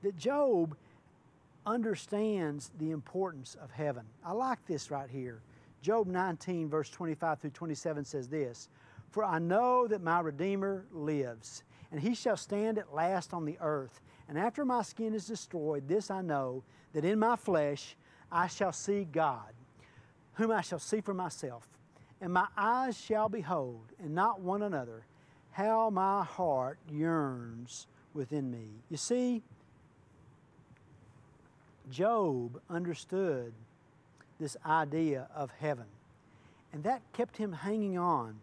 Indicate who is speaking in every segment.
Speaker 1: that Job understands the importance of heaven. I like this right here. Job 19, verse 25 through 27 says this, "For I know that my Redeemer lives, and he shall stand at last on the earth. And after my skin is destroyed, this I know, that in my flesh I shall see God, whom I shall see for myself. And my eyes shall behold, and not one another, how my heart yearns within me." You see, Job understood this idea of heaven, and that kept him hanging on.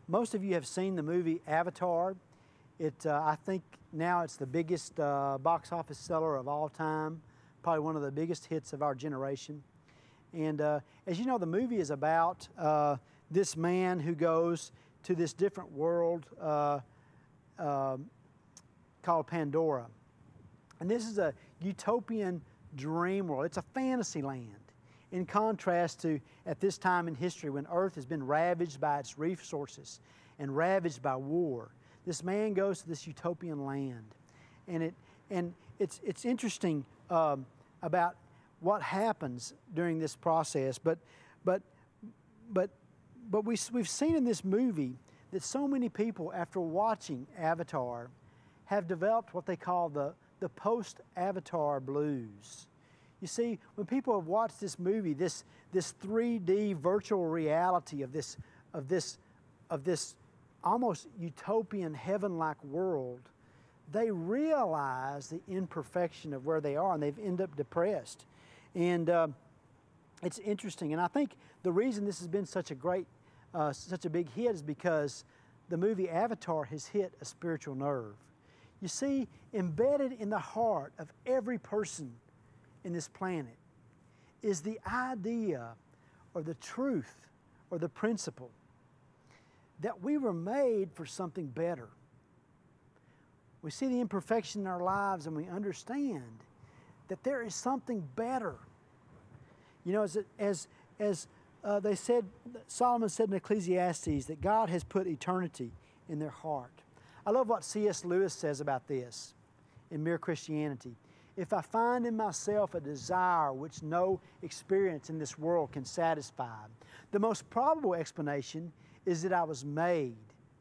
Speaker 1: Most of you have seen the movie Avatar. I think now it's the biggest box office seller of all time, probably one of the biggest hits of our generation. And as you know, the movie is about this man who goes to this different world called Pandora. And this is a utopian dream world. It's a fantasy land, in contrast to at this time in history when Earth has been ravaged by its resources and ravaged by war. This man goes to this utopian land, and it's interesting about what happens during this process. But we've seen in this movie that so many people, after watching Avatar, have developed what they call the post-Avatar blues. You see, when people have watched this movie, this 3D virtual reality of this almost utopian heaven-like world, they realize the imperfection of where they are, and they've ended up depressed. And it's interesting, and I think the reason this has been such a big hit is because the movie Avatar has hit a spiritual nerve. You see, embedded in the heart of every person in this planet is the idea or the truth or the principle that we were made for something better. We see the imperfection in our lives and we understand that there is something better. You know, as they said, Solomon said in Ecclesiastes that God has put eternity in their heart. I love what C.S. Lewis says about this in Mere Christianity. "If I find in myself a desire which no experience in this world can satisfy, the most probable explanation is that I was made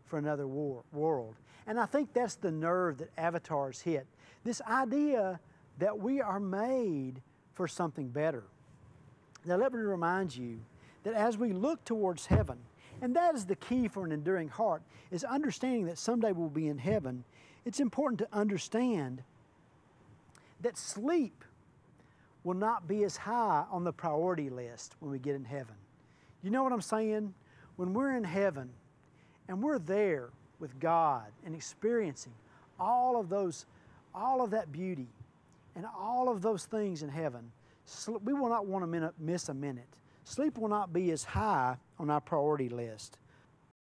Speaker 1: for another world." And I think that's the nerve that Avatar's hit. This idea that we are made for something better. Now let me remind you that as we look towards heaven, and that is the key for an enduring heart, is understanding that someday we'll be in heaven. It's important to understand that sleep will not be as high on the priority list when we get in heaven. You know what I'm saying? When we're in heaven and we're there with God and experiencing all of that beauty and all of those things in heaven, we will not want to miss a minute. Sleep will not be as high on our priority list.